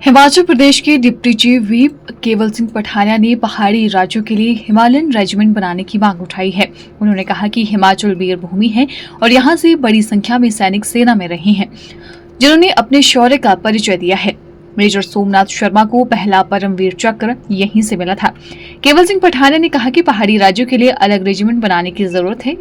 हिमाचल प्रदेश के deputy chief whip केवल सिंह पठानिया ने पहाड़ी राज्यों के लिए हिमालयन रेजिमेंट बनाने की मांग उठाई है। उन्होंने कहा कि हिमाचल वीर भूमि है और यहां से बड़ी संख्या में सैनिक सेना में रहे हैं, जिन्होंने अपने शौर्य का परिचय दिया है। मेजर सोमनाथ शर्मा को पहला परमवीर चक्र यहीं से मिला था। केवल सिंह पठानिया ने कहा कि पहाड़ी राज्यों के लिए अलग रेजिमेंट बनाने की जरूरत है।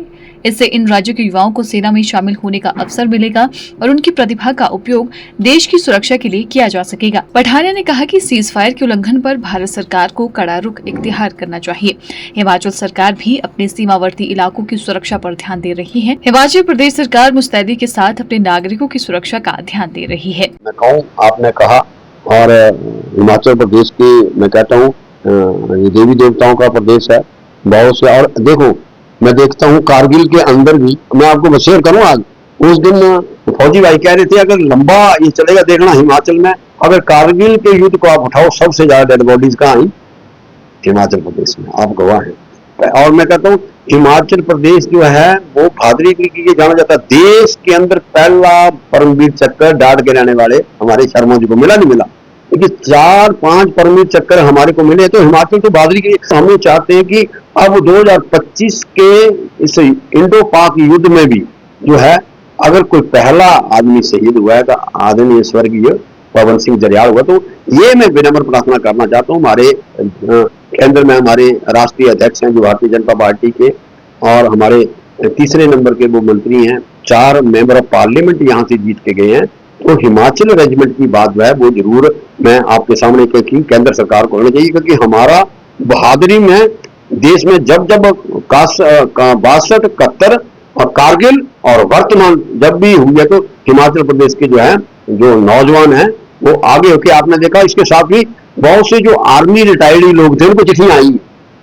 इससे इन राज्यों के युवाओं को सेना में शामिल होने का अवसर मिलेगा और उनकी प्रतिभा का उपयोग देश की सुरक्षा के लिए किया जा सकेगा। पठानिया ने कहा कि सीज फायर के उल्लंघन पर भारत सरकार को कड़ा रुख इख्तियार करना चाहिए। हिमाचल सरकार भी अपने सीमावर्ती इलाकों की सुरक्षा पर ध्यान दे रही है। हिमाचल प्रदेश सरकार मुस्तैदी के साथ अपने नागरिकों की सुरक्षा का ध्यान दे रही है। मैं कहूँ, आपने कहा, और हिमाचल प्रदेश की मैं कहता हूँ ये देवी देवताओं का प्रदेश है बहुत से। और देखो, मैं देखता हूँ कारगिल के अंदर भी, मैं आपको शेयर करूँ, आज उस दिन फौजी भाई कह रहे थे अगर लंबा ये चलेगा, देखना हिमाचल में अगर कारगिल के युद्ध को आप उठाओ, सबसे ज्यादा डेड बॉडीज कहाँ आई? हिमाचल प्रदेश में, आप गवाह हैं। और मैं कहता हूँ हिमाचल प्रदेश जो है वो भादरी के लिए जाना जाता है। देश के अंदर पहला परमवीर चक्र डाट के रहने वाले हमारे शर्मा जी को मिला, नहीं मिला? क्योंकि 4-5 परमवीर चक्र हमारे को मिले। तो हिमाचल तो भादरी के हम लोग चाहते हैं कि अब 2025 के इस इंडो पाक युद्ध में भी जो है, अगर कोई पहला आदमी शहीद हुआ है तो आदरणीय स्वर्गीय पवन सिंह जरियाल हुआ। तो ये मैं विनम्र प्रार्थना करना चाहता हूँ हमारे केंद्र में हमारे राष्ट्रीय अध्यक्ष हैं जो भारतीय जनता पार्टी के, और हमारे तीसरे नंबर के वो मंत्री हैं, 4 मेंबर ऑफ पार्लियामेंट यहाँ से जीत के गए हैं। तो हिमाचल रेजिमेंट की बात जो है वो जरूर मैं आपके सामने कही केंद्र सरकार को होना चाहिए, क्योंकि हमारा बहादुरी में देश में जब 62, 71 और कारगिल और वर्तमान जब भी हुई है, तो हिमाचल प्रदेश के जो है जो नौजवान हैं वो आगे होके, आपने देखा इसके साथ भी बहुत से जो आर्मी रिटायर्ड लोग थे उनको चिट्ठियां आई,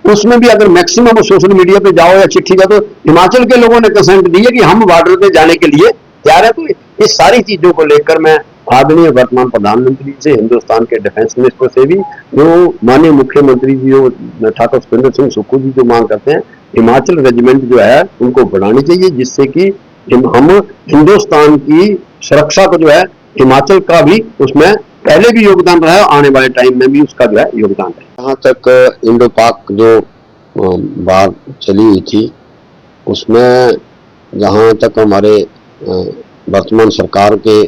उसमें भी अगर मैक्सिमम सोशल मीडिया पे जाओ या चिट्ठी का, तो हिमाचल के लोगों ने कंसेंट दी है कि हम बॉर्डर पे जाने के लिए तैयार है। तो इस सारी चीजों को लेकर मैं आदरणीय वर्तमान प्रधानमंत्री से, हिंदुस्तान के डिफेंस मिनिस्टर से भी, जो माननीय मुख्यमंत्री जी जो ठाकुर सुखविंदर सिंह सुक्खू जी जो मांग करते हैं, हिमाचल रेजिमेंट जो है उनको बढ़ानी चाहिए, जिससे कि हम हिंदुस्तान की सुरक्षा को जो है, हिमाचल का भी उसमें पहले भी योगदान रहा है, आने वाले टाइम में भी उसका जो है योगदान है। जहाँ तक इंडो पाक जो बात चली हुई थी, उसमें जहाँ तक हमारे वर्तमान सरकार के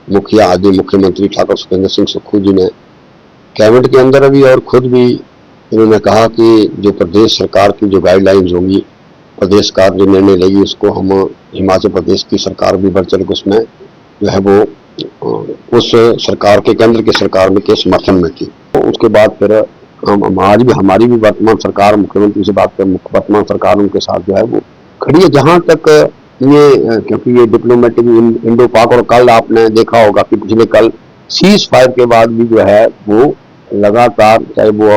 मुखिया आदि मुख्यमंत्री ठाकुर सुखविंदर सिंह सुक्खू जी ने कैबिनेट के अंदर अभी और खुद भी इन्होंने कहा कि जो प्रदेश सरकार की जो गाइडलाइंस होंगी, प्रदेश का जो निर्णय लेगी, उसको हम हिमाचल प्रदेश की सरकार भी बढ़ चढ़ के उसमें जो है वो उस सरकार के, केंद्र की सरकार में के समर्थन में की। तो उसके बाद फिर हम आज भी हमारी भी वर्तमान सरकार मुख्यमंत्री से बात कर, वर्तमान सरकार उनके साथ जो है वो खड़ी है। जहाँ तक ये, क्योंकि ये डिप्लोमेटिक इंडो पाक, और कल आपने देखा होगा कि पिछले कल सीज फायर के बाद भी जो है वो लगातार, चाहे वो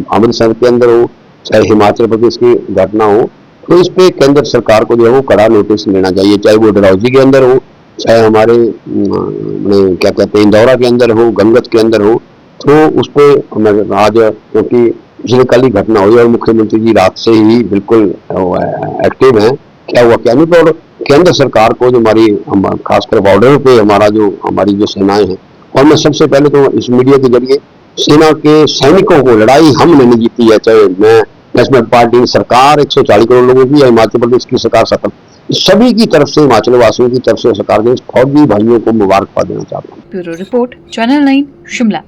अमृतसर के अंदर हो, चाहे हिमाचल प्रदेश की घटना हो, तो इस पे केंद्र सरकार को जो है वो कड़ा नोटिस लेना चाहिए। चाहे वो डलहौजी के अंदर हो, चाहे हमारे क्या कहते हैं इंदौरा के अंदर हो, गंगत के अंदर हो, तो उस पर आज, क्योंकि पिछले कल ही घटना हुई और मुख्यमंत्री जी रात से ही बिल्कुल एक्टिव हैं, क्या हुआ क्या नहीं। तो केंद्र सरकार को जो हमारी खासकर बॉर्डर पे हमारी जो सेनाएं हैं, और मैं सबसे पहले तो इस मीडिया के जरिए सेना के सैनिकों को, लड़ाई हमने नहीं जीती है, चाहे मैं नेशनल पार्टी सरकार 140 करोड़ लोगों की या हिमाचल प्रदेश की सरकार 70, सभी की तरफ से, हिमाचल वासियों की तरफ से सरकार के फौजी भाइयों को मुबारकबाद देना चाहता हूँ। Bureau report, channel 9 Shimla.